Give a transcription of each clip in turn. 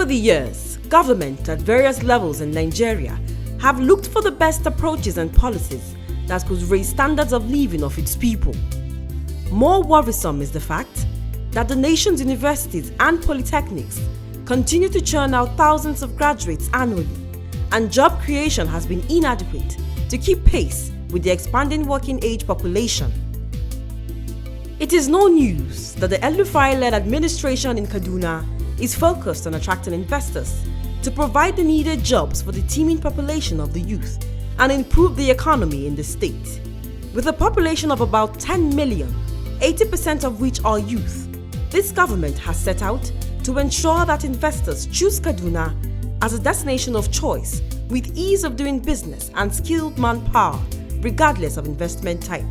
the years, government at various levels in Nigeria have looked for the best approaches and policies that could raise standards of living of its people. More worrisome is the fact that the nation's universities and polytechnics continue to churn out thousands of graduates annually, and job creation has been inadequate to keep pace with the expanding working age population. It is no news that the El-Rufai-led administration in Kaduna is focused on attracting investors to provide the needed jobs for the teeming population of the youth and improve the economy in the state. With a population of about 10 million, 80% of which are youth, this government has set out to ensure that investors choose Kaduna as a destination of choice with ease of doing business and skilled manpower, regardless of investment type.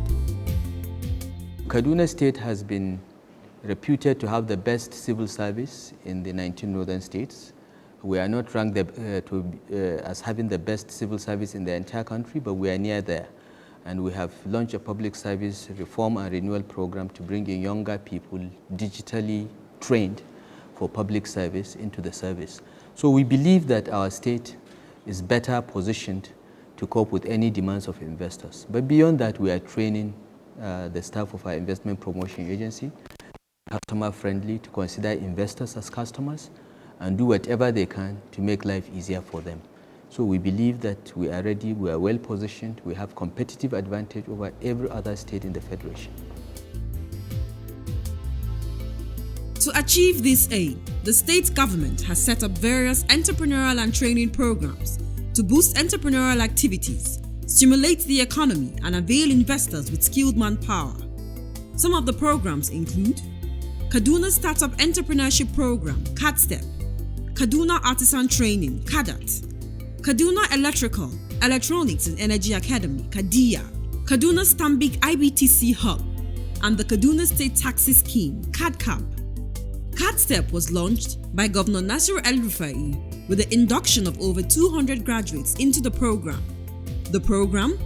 Kaduna State has been reputed to have the best civil service in the 19 northern states. We are not ranked as having the best civil service in the entire country, but we are near there. And we have launched a public service reform and renewal program to bring in younger people digitally trained for public service into the service. So we believe that our state is better positioned to cope with any demands of investors. But beyond that, we are training the staff of our investment promotion agency, customer friendly, to consider investors as customers and do whatever they can to make life easier for them. So we believe that we are ready, we are well positioned, we have competitive advantage over every other state in the Federation. To achieve this aim, the state government has set up various entrepreneurial and training programs to boost entrepreneurial activities, stimulate the economy, and avail investors with skilled manpower. Some of the programs include Kaduna Startup Entrepreneurship Program, KADSTEP, Kaduna Artisan Training, KADAT, Kaduna Electrical, Electronics and Energy Academy, KADIA, Kaduna Stambik IBTC Hub, and the Kaduna State Taxi Scheme, KADCAP. KADSTEP was launched by Governor Nasir El-Rufai with the induction of over 200 graduates into the program. The program,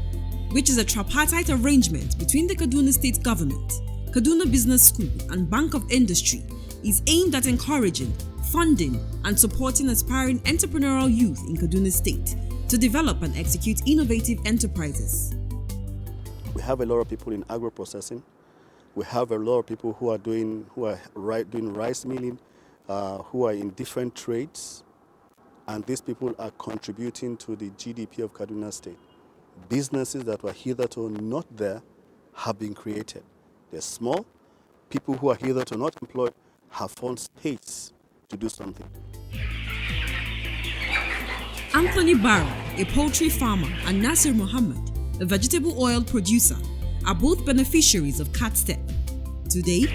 which is a tripartite arrangement between the Kaduna State Government, Kaduna Business School and Bank of Industry, is aimed at encouraging, funding and supporting aspiring entrepreneurial youth in Kaduna State to develop and execute innovative enterprises. We have a lot of people in agro-processing. We have a lot of people who are doing rice milling, who are in different trades, and these people are contributing to the GDP of Kaduna State. Businesses that were hitherto not there have been created. They're small. People who are hitherto not employed have found space to do something. Anthony Barrow, a poultry farmer, and Nasir Muhammad, a vegetable oil producer, are both beneficiaries of KADSTEP. Today,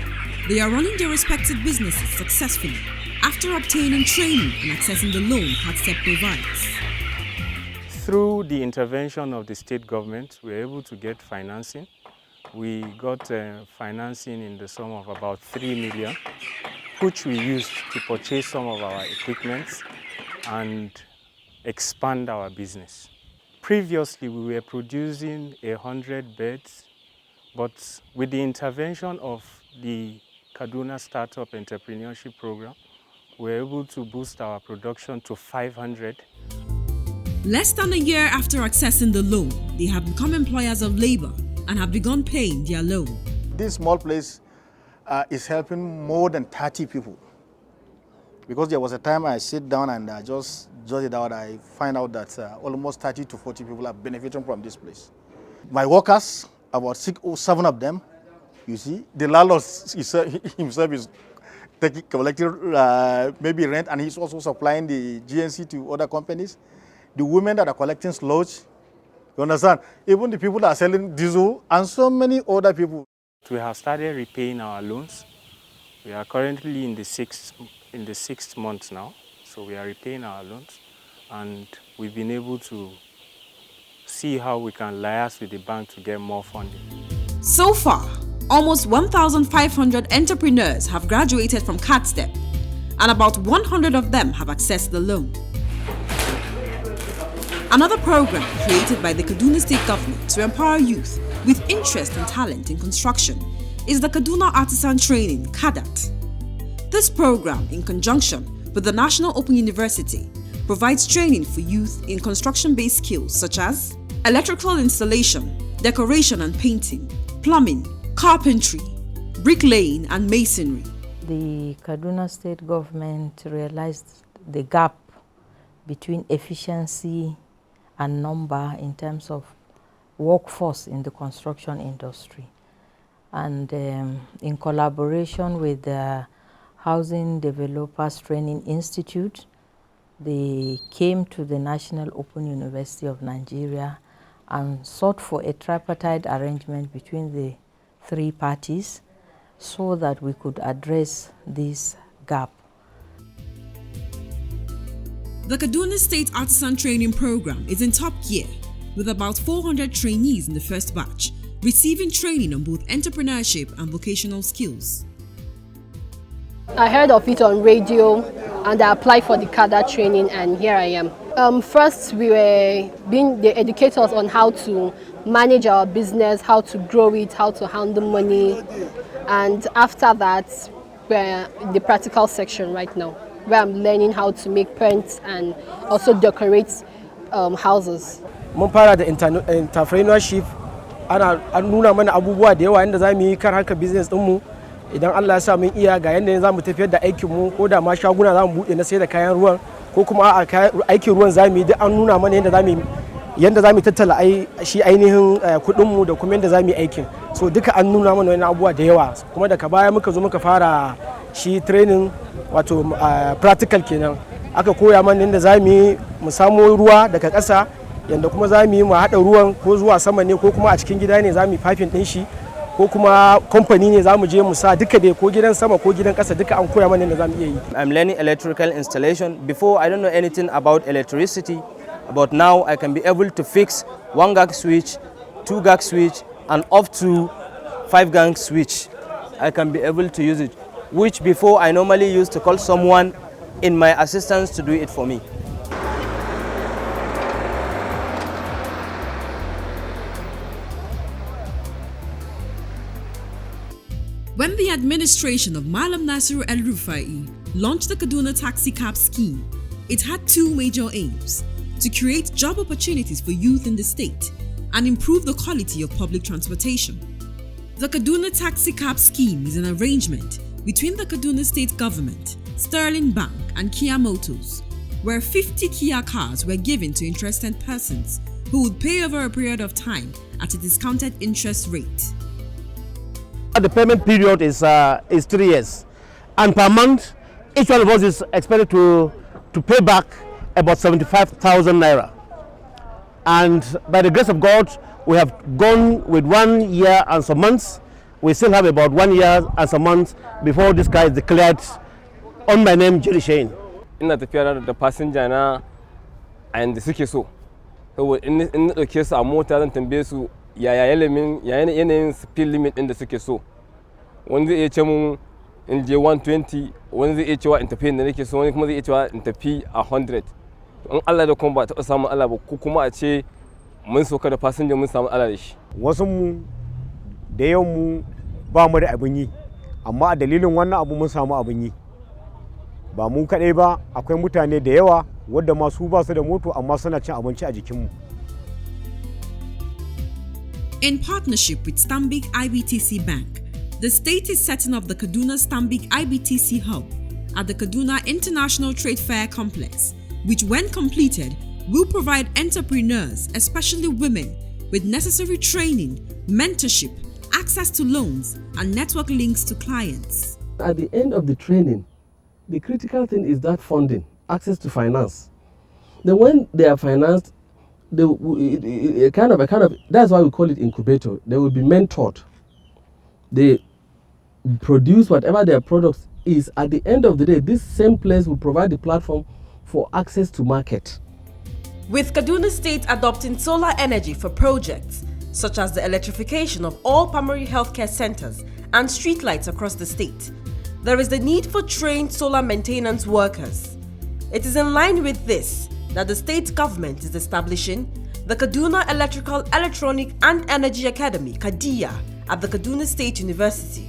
they are running their respective businesses successfully after obtaining training and accessing the loan KADSTEP provides. Through the intervention of the state government, we were able to get financing. We got financing in the sum of about 3 million, which we used to purchase some of our equipment and expand our business. Previously, we were producing 100 beds, but with the intervention of the Kaduna Startup Entrepreneurship Program, we were able to boost our production to 500. Less than a year after accessing the loan, they have become employers of labor and have begun paying their loan. This small place is helping more than 30 people. Because there was a time I sit down and I just jot it out, I find out that almost 30 to 40 people are benefiting from this place. My workers, about 6 or 7 of them, you see, the landlord himself is collecting maybe rent, and he's also supplying the GNC to other companies. The women that are collecting sludge, you understand? Even the people that are selling diesel and so many other people. We have started repaying our loans. We are currently in the sixth month now, so we are repaying our loans, and we've been able to see how we can liaise with the bank to get more funding. So far, almost 1,500 entrepreneurs have graduated from KADSTEP, and about 100 of them have accessed the loan. Another program created by the Kaduna State Government to empower youth with interest and talent in construction is the Kaduna Artisan Training, KADAT. This program, in conjunction with the National Open University, provides training for youth in construction-based skills such as electrical installation, decoration and painting, plumbing, carpentry, bricklaying and masonry. The Kaduna State Government realized the gap between efficiency and number in terms of workforce in the construction industry. And in collaboration with the Housing Developers Training Institute, they came to the National Open University of Nigeria and sought for a tripartite arrangement between the three parties so that we could address this gap. The Kaduna State Artisan Training Program is in top gear, with about 400 trainees in the first batch, receiving training on both entrepreneurship and vocational skills. I heard of it on radio and I applied for the CADA training and here I am. First, they educate us on how to manage our business, how to grow it, how to handle money. And after that, we're in the practical section right now, where I'm learning how to make paints and also decorate houses. Mun fara da entrepreneurship, an nuna mana abubuwa da yawa yadda za mu yi kan harkar business ɗinmu. Idan Allah ya sa mun iya ga yadda za mu tafiyar da aikinmu, ko da ma shaguna za mu buɗe na sai da kayan ruwan, ko kuma a aikin ruwan za mu yi, duk an nuna mana yadda za mu tattala shi ainihin kuɗinmu da kuma yadda za mu yi aikin. So duka an nuna mana wani abubuwa da yawa, kuma daga baya muka zo muka fara shi training wato practical kenan. Aka koya mana yadda za mu yi mu samo ruwa daga ƙasa, yadda kuma za mu yi mu haɗa ruwan ko zuwa sama ne ko kuma a cikin gida ne za mu yi piping ɗin shi, ko kuma kamfani ne za mu je mu sa duka dai ko gidan sama ko gidan ƙasa duka an koya mana yadda za mu iya yi. I'm learning electrical installation. Before I don't know anything about electricity, but now I can be able to fix 1 gang switch, 2 gang switch and up to 5 gang switch. I can be able to use it, which before I normally used to call someone in my assistance to do it for me. When the administration of Malam Nasiru El-Rufai launched the Kaduna Taxi Cab scheme, it had two major aims: to create job opportunities for youth in the state and improve the quality of public transportation. The Kaduna Taxi Cab scheme is an arrangement between the Kaduna State Government, Sterling Bank and Kia Motors, where 50 Kia cars were given to interested persons who would pay over a period of time at a discounted interest rate. The payment period is 3 years, and per month each one of us is expected to pay back about 75,000 naira. And by the grace of God, we have gone with 1 year and some months. We still have about 1 year and some months before this guy is declared on my name, Jerry Shane. Ina tafiya da passenger na a yanda suke so. Saboda in dauke su a mota zan tambaye su yanayin speed limit ɗin da suke so. Wani zai iya ce mun in je 120, wani zai iya cewa in tafi inda nake so, wani kuma zai iya cewa in tafi 100. In Allah da kuma ba taɓa samun Allah ba, ko kuma a ce mun sauka da fasinja mun samu Allah da shi. Wasu mu da yawan mu ba mu da abin yi, amma a dalilin wannan abu mun samu abin yi. Ba mu kaɗai ba, akwai mutane da yawa wadda ma su ba su da moto amma suna cin abinci a jikinmu. In partnership with Stanbic IBTC Bank, the state is setting up the Kaduna Stanbic IBTC Hub at the Kaduna International Trade Fair Complex, which when completed will provide entrepreneurs, especially women, with necessary training, mentorship, access to loans, and network links to clients. At the end of the training, the critical thing is that funding, access to finance. Then when they are financed, that's why we call it incubator. They will be mentored. They produce whatever their products is. At the end of the day, this same place will provide the platform for access to market. With Kaduna State adopting solar energy for projects such as the electrification of all primary healthcare centers and streetlights across the state, there is the need for trained solar maintenance workers. It is in line with this that the state government is establishing the Kaduna Electrical, Electronic and Energy Academy, KADIA, at the Kaduna State University.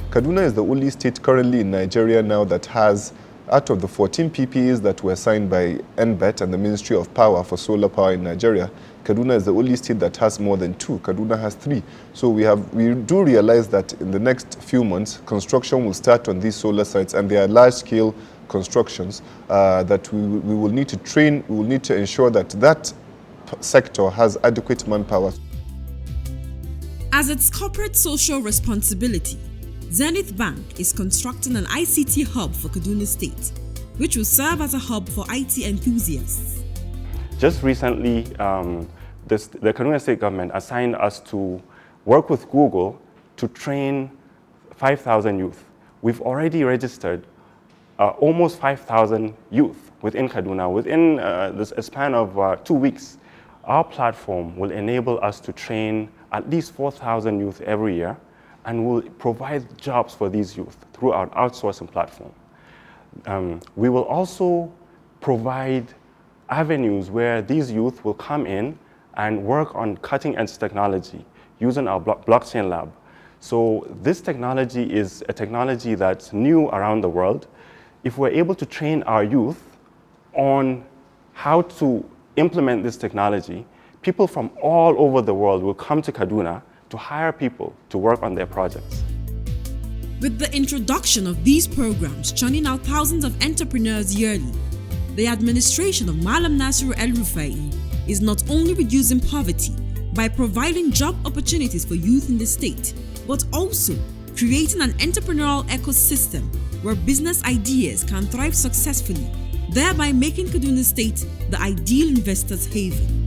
Kaduna is the only state currently in Nigeria now that has, out of the 14 PPAs that were signed by NBET and the Ministry of Power for solar power in Nigeria, Kaduna is the only state that has more than 2. Kaduna has 3. So we do realize that in the next few months, construction will start on these solar sites, and they are large-scale constructions that we will need to train, we will need to ensure that that sector has adequate manpower. As its corporate social responsibility, Zenith Bank is constructing an ICT hub for Kaduna State, which will serve as a hub for IT enthusiasts. Just recently, the Kaduna State Government assigned us to work with Google to train 5,000 youth. We've already registered almost 5,000 youth within Kaduna. Within a span of 2 weeks, our platform will enable us to train at least 4,000 youth every year, and will provide jobs for these youth through our outsourcing platform. We will also provide avenues where these youth will come in and work on cutting-edge technology using our blockchain lab. So this technology is a technology that's new around the world. If we're able to train our youth on how to implement this technology, people from all over the world will come to Kaduna to hire people to work on their projects. With the introduction of these programs churning out thousands of entrepreneurs yearly, the administration of Malam Nasiru El-Rufai is not only reducing poverty by providing job opportunities for youth in the state, but also creating an entrepreneurial ecosystem where business ideas can thrive successfully, thereby making Kaduna State the ideal investor's haven.